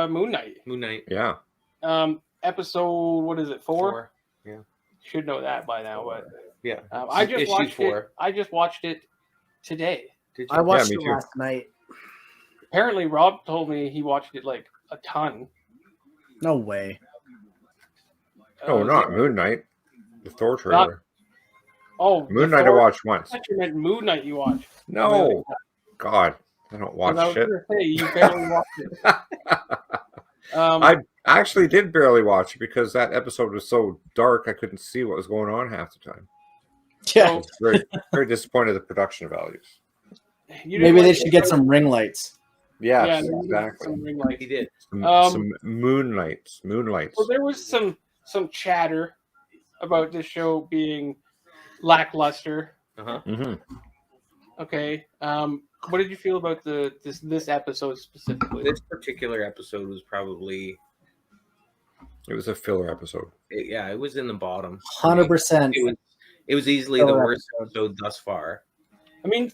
Moon Knight. Yeah. Episode, what is it, 4? Yeah. Should know that by now, but yeah. I just Issue watched 4. it. I just watched it today. Did you? I watched me it too. last night. Apparently, Rob told me he watched it like a ton. No way. No, not Moon Knight. The Thor trailer. Moon the Knight Thor- I watched once. I thought you meant Moon Knight you watched. No. God. I don't watch 'Cause I was shit. gonna say, you barely watched it. I actually did barely watch it because that episode was so dark I couldn't see what was going on half the time. I Yeah. was very, very disappointed in the production values. You didn't Maybe like they it? should get some ring lights. Yes, maybe exactly. some ring lights. He did. Some moonlights. Well, there was some chatter about this show being lackluster. Mm-hmm. Okay. What did you feel about this episode specifically? This particular episode was probably, It was a filler episode. it was in the bottom. 100%. It was easily the worst episode thus far. I mean,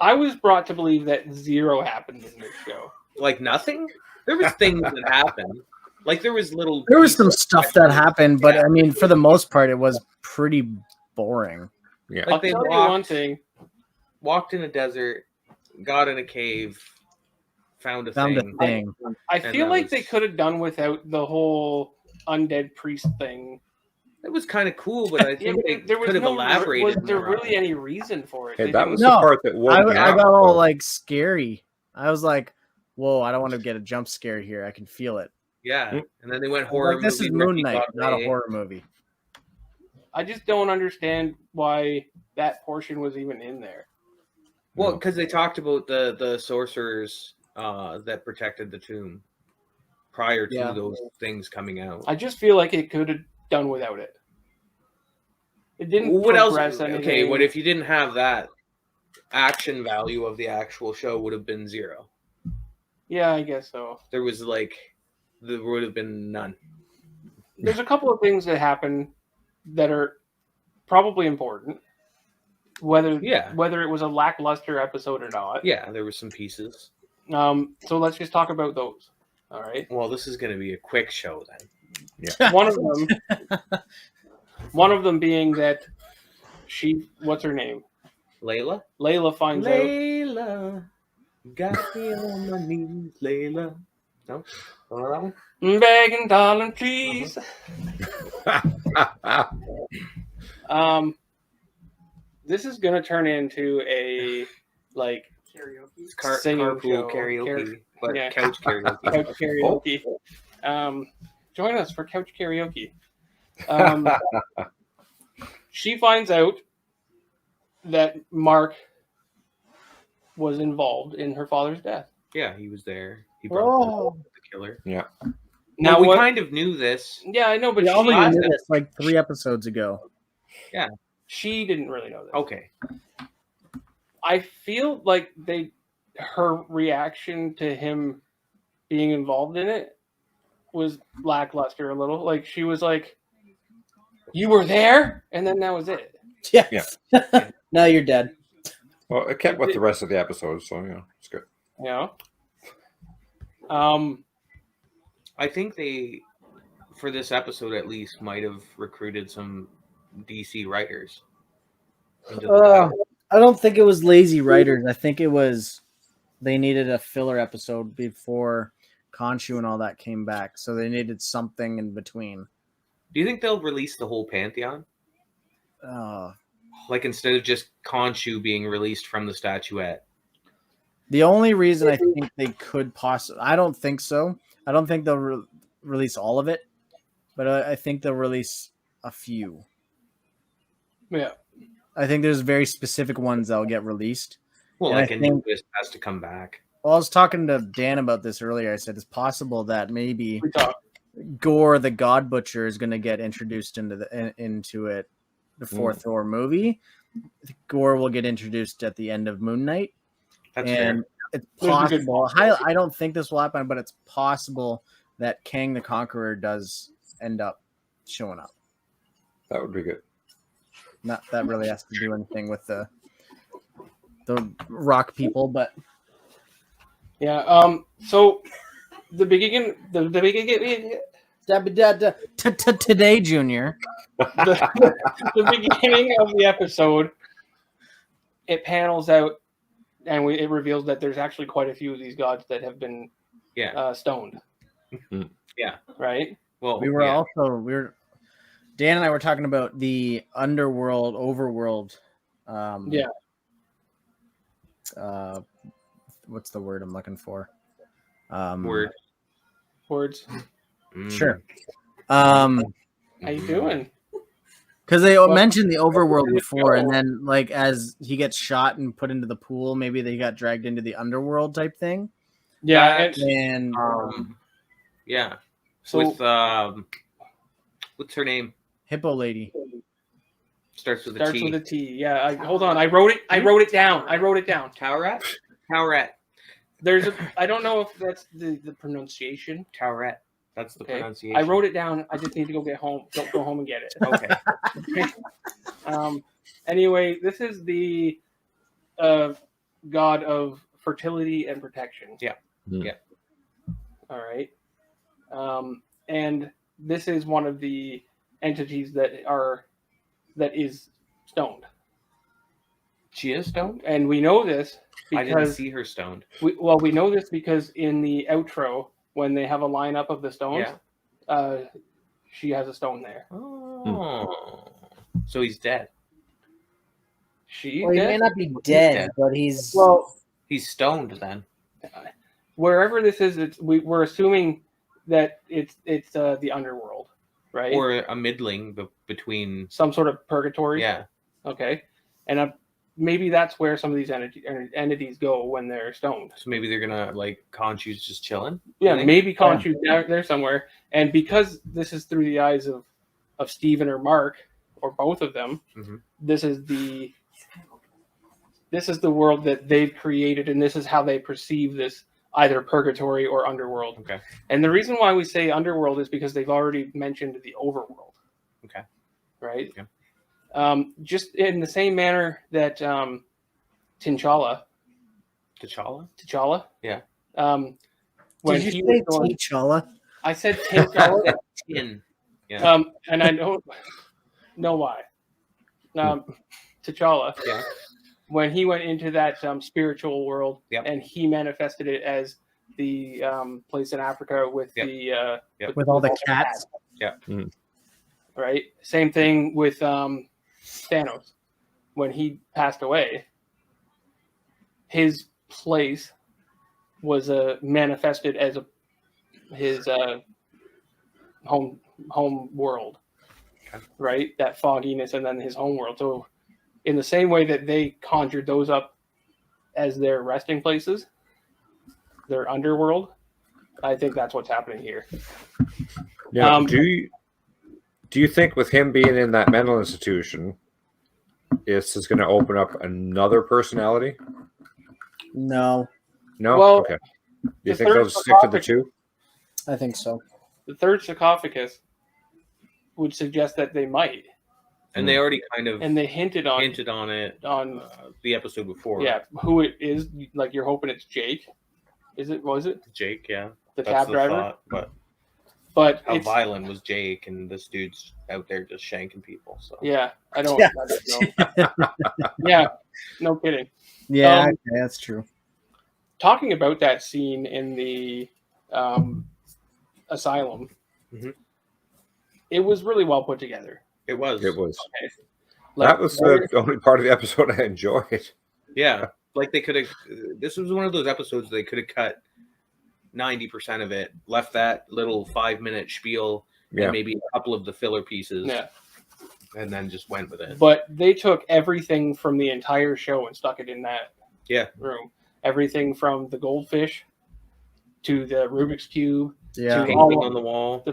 I was brought to believe that zero happened in this show. Like nothing? There was things that happened. Like there was some stuff that happened, but I mean, for the most part, it was pretty boring. Yeah. I'll Like they tell you one thing. walked in a desert, got in a cave, found a thing. I And feel that like was- they could have done without the whole undead priest thing. It was kind of cool, but I think they could have elaborated. Was there more on really it. any reason for it? Hey, They that didn't- was the part that woke me I up. got all like scary. I was like, "Whoa! I don't want to get a jump scare here. I can feel it." Yeah, and then they went horror. Like, this is movie, Moon Ricky Knight, got not a away. horror movie. I just don't understand why that portion was even in there. Well, because they talked about the sorcerers that protected the tomb prior to those things coming out. I just feel like it could have done without it. It didn't. What else? progress anything. Okay, what if you didn't have that? Action value of the actual show would have been 0. Yeah, I guess so. There would have been none. There's a couple of things that happen that are probably important. Whether it was a lackluster episode or not. Yeah, there were some pieces. So let's just talk about those. All right. Well, this is going to be a quick show then. Yeah. One of them being that what's her name? Layla? Layla finds out. Layla, got me on my knees, Layla. No? Don't know that one? Begging, darling, please. This is gonna turn into a like singing Carpool show. karaoke, but yeah. couch karaoke. Couch karaoke. Join us for couch karaoke. She finds out that Mark was involved in her father's death. Yeah, he was there. He brought the killer. Yeah. Now we what- kind of knew this. Yeah, I know, but We already she, knew this like 3 episodes ago. Yeah. she didn't really know that. Okay. I feel like her reaction to him being involved in it was lackluster a little. Like she was like, "You were there," and then that was it. Yeah. Now you're dead. Well, it kept with the rest of the episodes, so it's good. You know. I think they, for this episode at least, might have recruited some DC writers. I don't think it was lazy writers. I think it was they needed a filler episode before Khonshu and all that came back, so they needed something in between. Do you think they'll release the whole Pantheon? Like instead of just Khonshu being released from the statuette? The only reason I think they could possibly, I don't think so. I don't think they'll release all of it, but I think they'll release a few. Yeah. I think there's very specific ones that'll get released. Well, And like I Anubis has to come back. Well, I was talking to Dan about this earlier. I said it's possible that maybe We talked. Gore the God Butcher is going to get introduced into it before Thor movie. Gore will get introduced at the end of Moon Knight. That's And fair. it's possible. I don't think this will happen, but it's possible that Kang the Conqueror does end up showing up. That would be good. Not that really has to do anything with the rock people, but Yeah. So the beginning, the beginning, Today, Junior. the beginning of the episode, it panels out, and it reveals that there's actually quite a few of these gods that have been stoned. Yeah. Right. Well, we were Dan and I were talking about the underworld, overworld. What's the word I'm looking for? Words. Sure. How you doing? Because they mentioned the overworld before, and then like as he gets shot and put into the pool, maybe they got dragged into the underworld type thing. Yeah, and yeah. So with what's her name? Hippo Lady. Starts with starts a T. with a T. Yeah. Hold on. I wrote it down. Towrat. Towrat. There's I don't know if that's the pronunciation. Towrat. That's the pronunciation. I wrote it down. I just need to go get home. Go home and get it. Okay. Anyway, this is the god of fertility and protection. Yeah. Yeah. All right. And this is one of the entities that is stoned. She is stoned? And we know this because I didn't see her stoned. We know this because in the outro, when they have a lineup of the stones, she has a stone there. Oh. So he's dead. He may not be dead, but he's stoned then. Wherever this is, we're assuming that it's the underworld, right? Or a middling between some sort of purgatory. Yeah. Okay. And maybe that's where some of these entities go when they're stoned. So maybe they're gonna like Khonshu's just chilling. Yeah, maybe Khonshu's there somewhere. And because this is through the eyes of Steven or Mark or both of them, this is the world that they've created, and this is how they perceive this either purgatory or underworld. Okay. And the reason why we say underworld is because they've already mentioned the overworld. Okay. Right. Yeah. Just in the same manner that T'Challa. Yeah. Did you say T'Challa? I said T'Challa. Yeah. And I don't know why. T'Challa. Yeah. When he went into that spiritual world, and he manifested it as the place in Africa with with all the cats. Yeah. Mm-hmm. Right. Same thing with Thanos. When he passed away, his place was manifested as his home world. Okay. Right. That fogginess, and then his home world. So, in the same way that they conjured those up as their resting places, their underworld, I think that's what's happening here. Yeah. Do you think with him being in that mental institution, this is going to open up another personality? No. No? Well, okay. Do you think they'll stick to the two? I think so. The third sarcophagus would suggest that they might. And they already kind of they hinted on it on the episode before. Yeah, who it is? Like you're hoping it's Jake. Was it Jake? Yeah, the cab driver. Thought, but how violent was Jake? And this dude's out there just shanking people. So yeah, I don't know. Yeah, no kidding. Yeah, okay, that's true. Talking about that scene in the asylum, it was really well put together. It was. Okay. That was the only part of the episode I enjoyed. Yeah. Like they could have, this was one of those episodes they could have cut 90% of it, left that little 5-minute spiel, and maybe a couple of the filler pieces. Yeah. And then just went with it. But they took everything from the entire show and stuck it in that room. Everything from the goldfish to the Rubik's Cube. Yeah. To painting on the wall.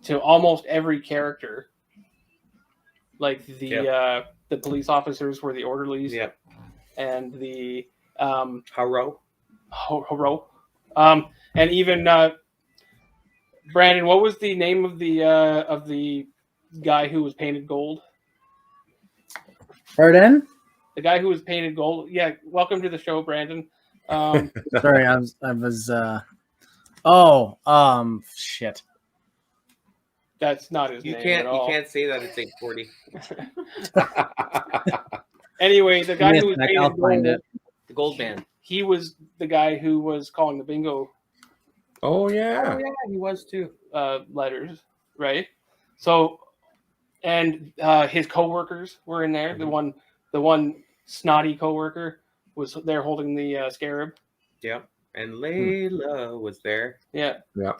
To almost every character. Like the police officers were the orderlies. Yeah. And the Haro. And even Brandon, what was the name of the guy who was painted gold? Pardon? The guy who was painted gold. Yeah, welcome to the show, Brandon. Sorry, I was Oh, shit. That's not his name at all. You can't say that it's 8:40. Anyway, the guy who was I'll find it. The gold man. he was the guy who was calling the bingo Oh yeah. He was too. letters, right? So, and his coworkers were in there. Mhm. The one snotty coworker was there holding the scarab. Yeah. And Layla was there. Yeah. Yeah.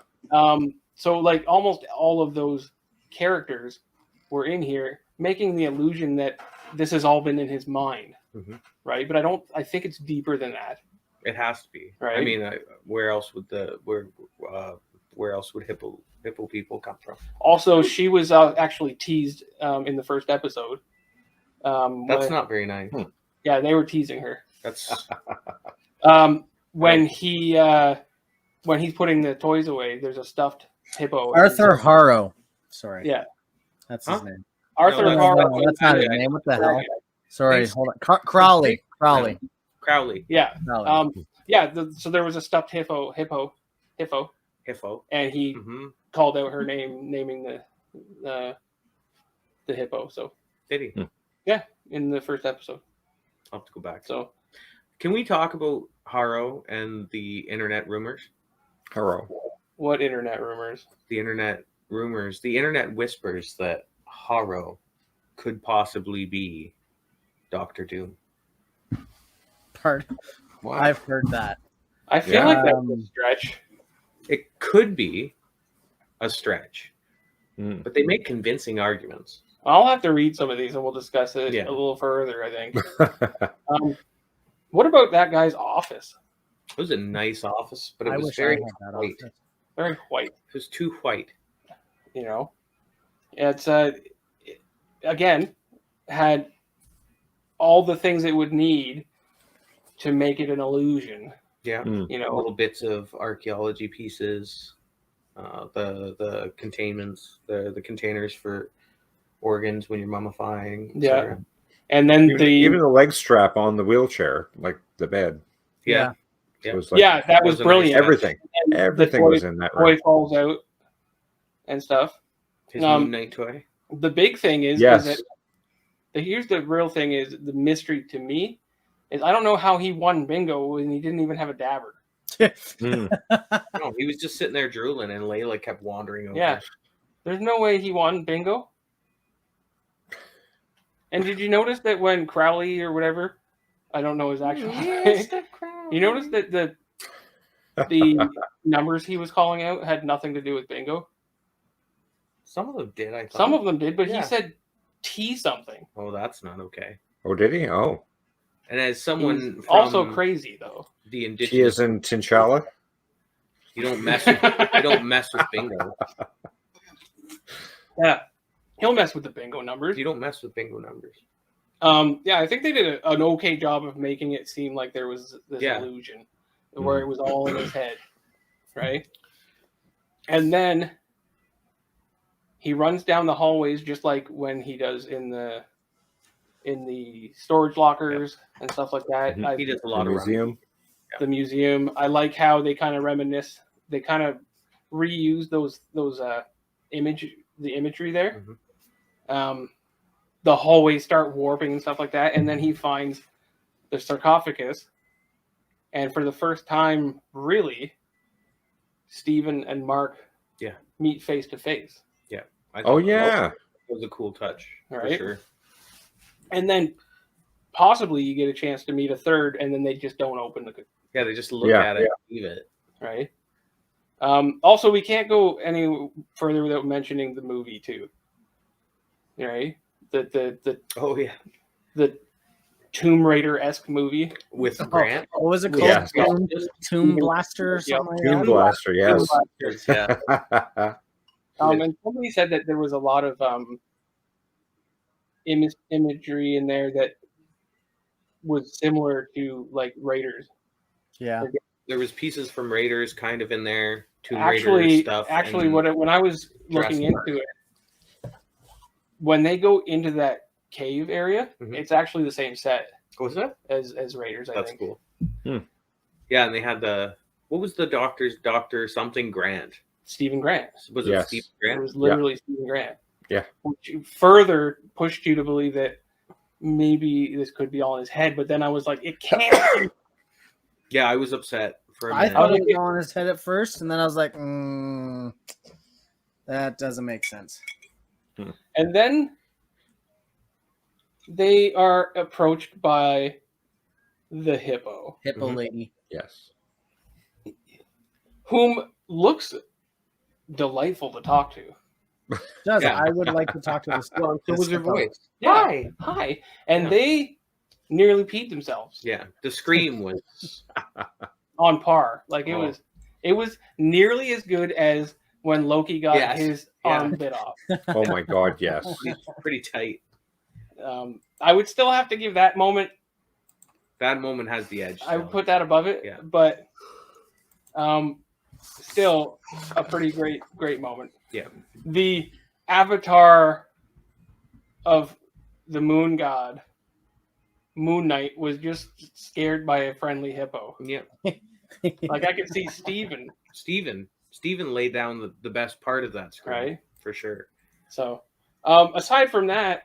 So like almost all of those characters were in here, making the illusion that this has all been in his mind, Mhm. right? But I think it's deeper than that. It has to be. Right. I mean, where else would hippo people come from? Also, she was actually teased in the first episode. That's not very nice. Yeah, they were teasing her. That's When he's putting the toys away, there's a stuffed hippo. Arthur Harrow. Sorry. Yeah. That's Huh? his name. Arthur No, Harrow. No, that's not his name. What the hell? Sorry. Thanks. Hold on. Crowley. Crowley. Yeah. Crowley. So there was a stuffed hippo, Hippo. and he Mm-hmm. called out her name, naming the hippo. So Did he? in the first episode. I'll have to go back. So Can we talk about Haro and the internet rumors? Hello. what internet rumors? The internet rumors, the internet whispers that Haro could possibly be Doctor Doom. Pardon. What? I've heard that. I feel Yeah. like that's a stretch. It could be a stretch, Mm. but they make convincing arguments. I'll have to read some of these and we'll discuss it Yeah. a little further, I think. What about that guy's office? It was a nice office, but it I was wish very I had that white. office. Very white, It was too white. you know. It's again had all the things it would need to make it an illusion. Yeah. Mm. You know, Little bits of archaeology pieces, the containments, the containers for organs when you're mummifying. et Yeah. cetera. and then Even the leg strap on the wheelchair, like the bed, Yeah. was like that was was a nice brilliant. everything. And the Everything toy- was in that toy room. falls out and stuff. His Um, Moon Knight toy. The big thing is Yes. that here's the real thing is the mystery to me is I don't know how he won bingo when he didn't even have a dabber. Mm. No, he was just sitting there drooling, and Layla kept wandering over. Yeah. There's no way he won bingo. And did you notice that when Crowley or whatever, I don't know his actual name, you notice that the numbers he was calling out had nothing to do with bingo? Some of them did. I thought. Some of them did, but Yeah. he said T something. Oh, that's not okay. Oh, did he? Oh, And as He's someone from also crazy though. the she indigenous, is in T'Challa. you don't mess with bingo. Yeah. He'll mess with the bingo numbers. You don't mess with bingo numbers. Yeah, I think they did an okay job of making it seem like there was this Yeah. illusion where it was all in his head, right? And then he runs down the hallways just like when he does in the storage lockers and stuff like that. Mhm. I- He does a The lot of museum. the museum. I like how they kind of reminisce. They kind of reuse those imagery there. The hallways start warping and stuff like that, and then he finds the sarcophagus, and for the first time, really, Stephen and Mark meet face to face. I Oh thought yeah. that was a cool touch for Right. sure. And then possibly you get a chance to meet a third, and then they just don't open the Yeah, they just look Yeah. at it, and leave it. right. Also, we can't go any further without mentioning the movie too. Right, the Oh yeah, the Tomb Raider-esque movie. with Grant. What was it called? Yes. Tomb Blaster or something like Tomb that? Blaster. Yes. Yeah, And somebody said that there was a lot of imagery in there that was similar to like Raiders. Yeah. there was pieces from Raiders kind of in there. Tomb Raider Actually, stuff. when I was looking Jurassic into it, when they go into that cave area, Mhm. it's actually the same set What was that? as Raiders. I That's think. cool. Hmm. Yeah, and they had What was the doctor something Grant? Stephen Grant. Was Yes. it Stephen It Grant? was literally Stephen Grant. Yeah. Which further pushed you to believe that maybe this could be all in his head, but then I was like, it can't. Yeah, I was upset for a I minute. thought it was all in his head at first, and then I was like, that doesn't make sense. And then they are approached by the hippo, Hippo Mhm. lady. Yes. whom looks delightful to talk to. Does Yeah. I would like to talk to this. Well, so was her hippo. voice. Yeah. Hi. And Yeah. they nearly peed themselves Yeah, the scream was. on par. Like Oh. it was nearly as good as when Loki got Yes. his Yeah. arm bit off. Oh my God, yes. pretty tight. I would still have to give that moment. That moment has the edge. I would still. put that above it. Yeah. But still a pretty great moment. Yeah. The avatar of the moon god, Moon Knight, was just scared by a friendly hippo. Yeah. Like I could see Steven, Steven laid down the best part of that scream. right? For sure. So aside from that,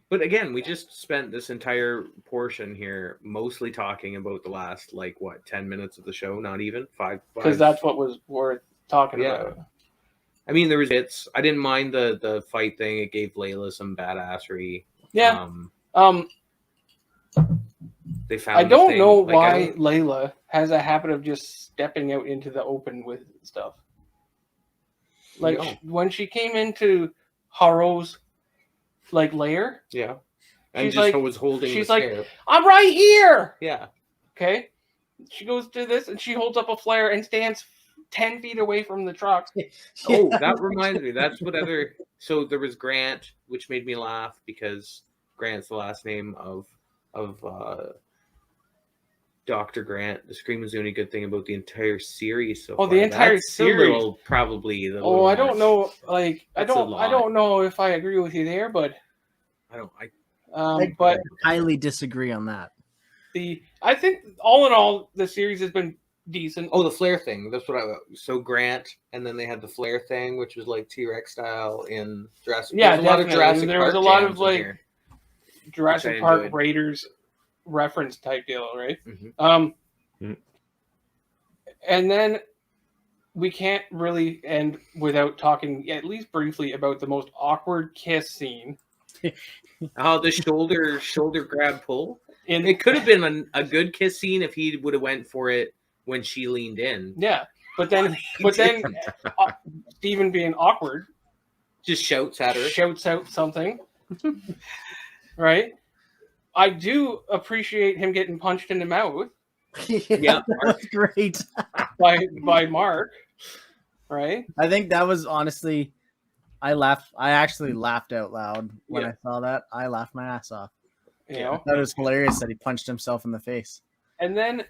But again, we just spent this entire portion here mostly talking about the last 10 minutes of the show, not even five. because that's what was worth talking Yeah. about. I mean, there was hits. I didn't mind the fight thing. It gave Layla some badassery. Yeah. They found. I the don't thing. know Like, why Layla has a habit of just stepping out into the open with stuff. Like No. when she came into Haro's lair, Yeah. And She's just like- was holding. she's the like- scare. I'm right here. Yeah. Okay. She goes to this and she holds up a flare and stands 10 feet away from the truck. Oh, that reminds me. That's what other. So there was Grant, which made me laugh because Grant's the last name of Dr. Grant. The Scream is the only good thing about the entire series. So Oh, far. the entire That's series. A little, probably. The Oh, I don't much. know. I That's a I lot. don't know if I agree with you there, but but highly disagree on that. I think all in all the series has been decent. Oh, the flare thing. That's what So Grant, and then they had the flare thing, which was like T-Rex style in Jurassic. Yeah, There's a lot of definitely. Jurassic There was Park a lot jams of, in like, here. Jurassic which I Park enjoyed. Raiders reference type deal, right? Mhm. And then we can't really end without talking at least briefly about the most awkward kiss scene. Oh, the shoulder grab pull. In It could have been a good kiss scene if he would have went for it when she leaned in. yeah, but then Steven being awkward Just shouts at her. shouts out something, right? I do appreciate him getting punched in the mouth Yeah. That's great. by Mark, right? I think that was honestly, I actually laughed out loud when I saw that. I laughed my ass off. You know, That was hilarious that he punched himself in the face. and then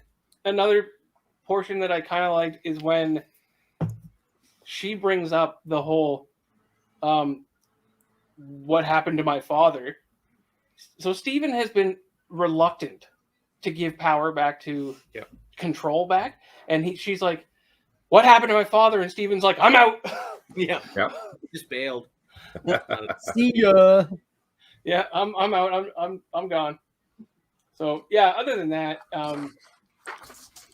another portion that I kind of liked is when she brings up the whole what happened to my father. So Steven has been reluctant to give power back to control back, and she's like, what happened to my father? And Steven's like, I'm out. Yeah. Yep. Just bailed. See ya. Yeah, I'm out. I'm gone. So yeah, other than that,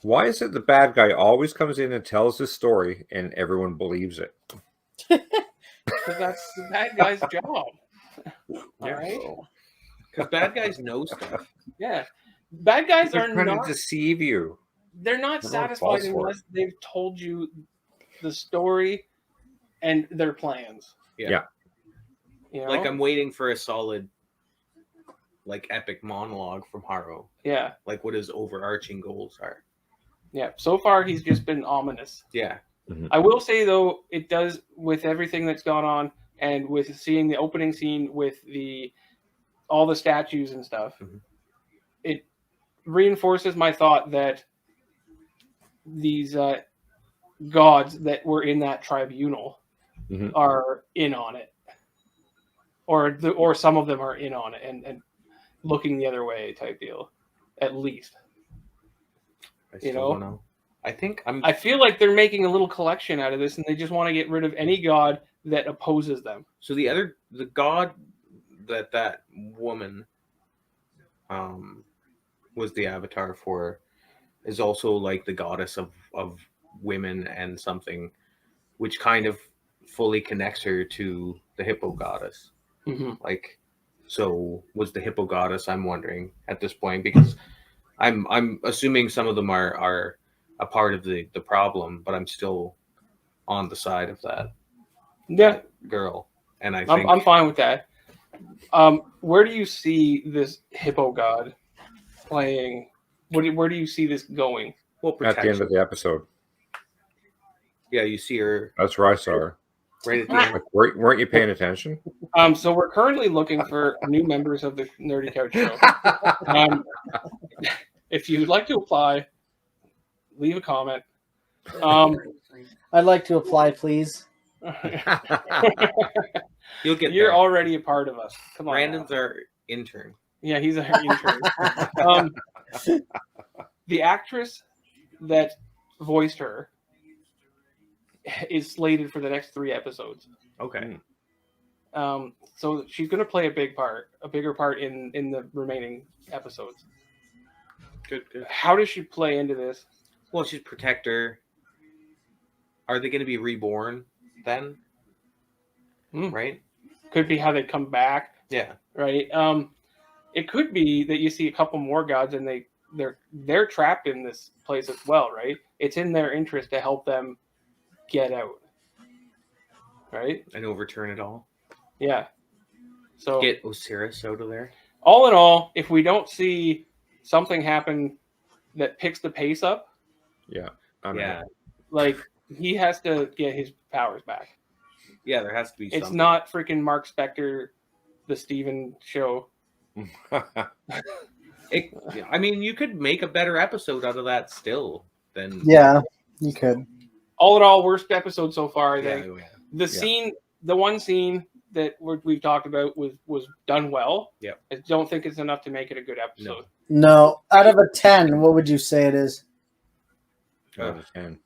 Why is it the bad guy always comes in and tells his story and everyone believes it? because that's the bad guy's job. All right. Because bad guys know stuff. Yeah. Bad guys They're are trying not to deceive you. they're not They're not satisfied false for unless they've told you the story and their plans. Yeah. You know? Like I'm waiting for a solid, epic monologue from Haro. Yeah. Like what his overarching goals are. Yeah. So far he's just been ominous. Yeah. I will say though, it does with everything that's gone on and with seeing the opening scene with all the statues and stuff, it reinforces my thought that these gods that were in that tribunal are in on it, or some of them are in on it and looking the other way type deal, at least. I still don't know. I feel like they're making a little collection out of this, and they just want to get rid of any god that opposes them. So the god that woman was the avatar for is also like the goddess of women and something, which kind of fully connects her to the hippo goddess. Mm-hmm. Like, so was the hippo goddess, I'm wondering at this point, because I'm assuming some of them are a part of the problem, but I'm still on the side of that girl. And I'm fine with that. Where do you see this hippo god playing? Where do you see this going? Well, at the end of the episode. Yeah, you see her. That's where I saw her. Right at the end. Like, weren't you paying attention? So we're currently looking for new members of the Nerdy Couch Show. If you'd like to apply, leave a comment. I'd like to apply, please. You'll get. You're there. already a part of us. Come on. Brandon's our intern. Yeah, he's our intern. The actress that voiced her is slated for the next 3 episodes. Okay. So she's going to play a bigger part in the remaining episodes. Good. How does she play into this? Well, she's protector. Are they going to be reborn then? Right? Could be how they come back. Yeah. Right. It could be that you see a couple more gods and they're trapped in this place as well, right? It's in their interest to help them get out. Right? And overturn it all. Yeah. So get Osiris out of there. All in all, if we don't see something happen that picks the pace up, like he has to get his powers back. Yeah, there has to be. It's not freaking Mark Spector, the Steven show. I mean, you could make a better episode out of that still. Than yeah, you could. All in all, worst episode so far. I think the one scene that we've talked about was done well. Yeah, I don't think it's enough to make it a good episode. No, out of a 10, what would you say it is? Out of 10.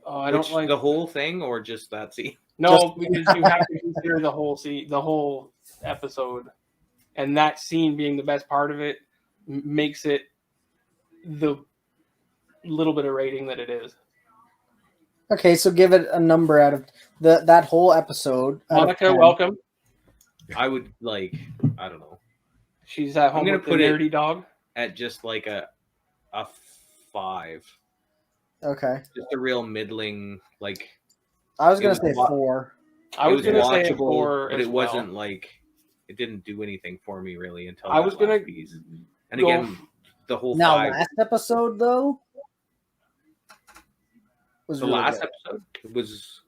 Oh, I don't like the whole thing or just that scene. No, because you have to consider the whole episode, and that scene being the best part of it makes it the little bit of rating that it is. Okay, so give it a number out of that whole episode. Monica, welcome. I would I don't know. She's at home with the nerdy dog. At just like a 5. Okay. Just a real middling, like. I was gonna say 4. I was gonna say 4, but it wasn't like it didn't do anything for me really until I was gonna. And again, the whole now 5. Last episode though was the really last good. episode was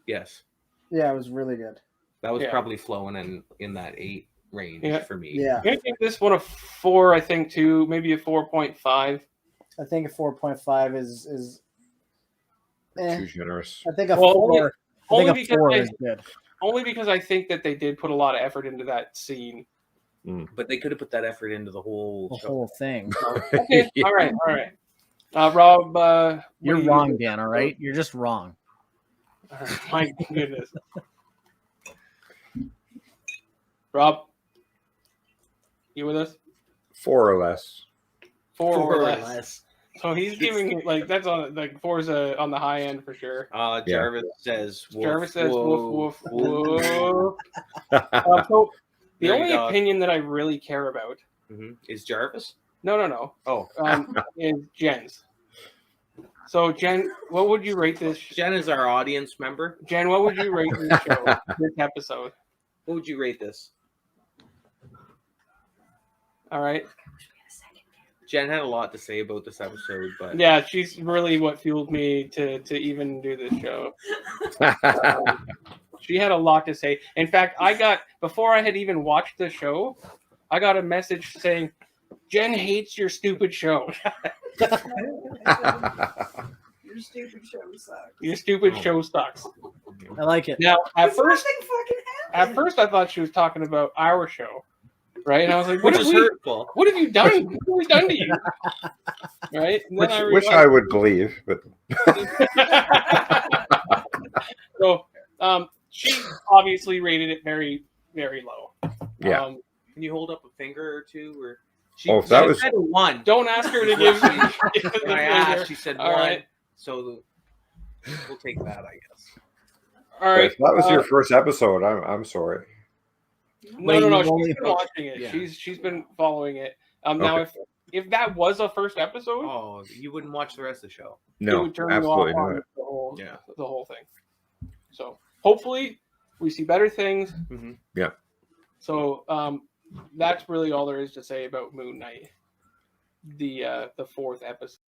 yes. Yeah, it was really good. That was probably flowing in that 8 range for me. Yeah, I'm gonna give this one a 4. I think too, maybe a 4.5. I think a 4.5 is too generous. I think a 4. Only because 4 is good. Only because I think that they did put a lot of effort into that scene. But they could have put that effort into the whole thing. Okay, all right. Rob, you're wrong, Dan. All right, you're just wrong. My goodness, Rob, you with us? 4 or less. 4 or less. So he's giving that's on 4's on the high end for sure. Jarvis says. Woof, Jarvis says woof woof woof. So the only opinion that I really care about is Jarvis. No. Oh, is Jen's. So Jen, what would you rate this? Jen is our audience member. Jen, what would you rate this show? This episode? What would you rate this? All right. Jen had a lot to say about this episode, but yeah, she's really what fueled me to even do this show. She had a lot to say. In fact, before I had even watched the show, I got a message saying, "Jen hates your stupid show." Your stupid show sucks. Your stupid show sucks. I like it. Now, at first, I thought she was talking about our show. right? And I was like, Which is hurtful. what have you done? What have we done to you? Right? And then Which I would believe, but so she obviously rated it very, very low. yeah. Can you hold up a finger or two? Or Oh, that was- said one. Don't ask her to give me When I asked, she said All one. right. So we'll take that, I guess. All right. if that was your first episode, I'm sorry. No. She's only- been watching it. Yeah. She's been following it. Now, Okay. if that was a first episode, Oh, you wouldn't watch the rest of the show. it No, would turn absolutely you off on not. the whole thing. So hopefully we see better things. Mm-hmm. Yeah. So that's really all there is to say about Moon Knight, the fourth episode.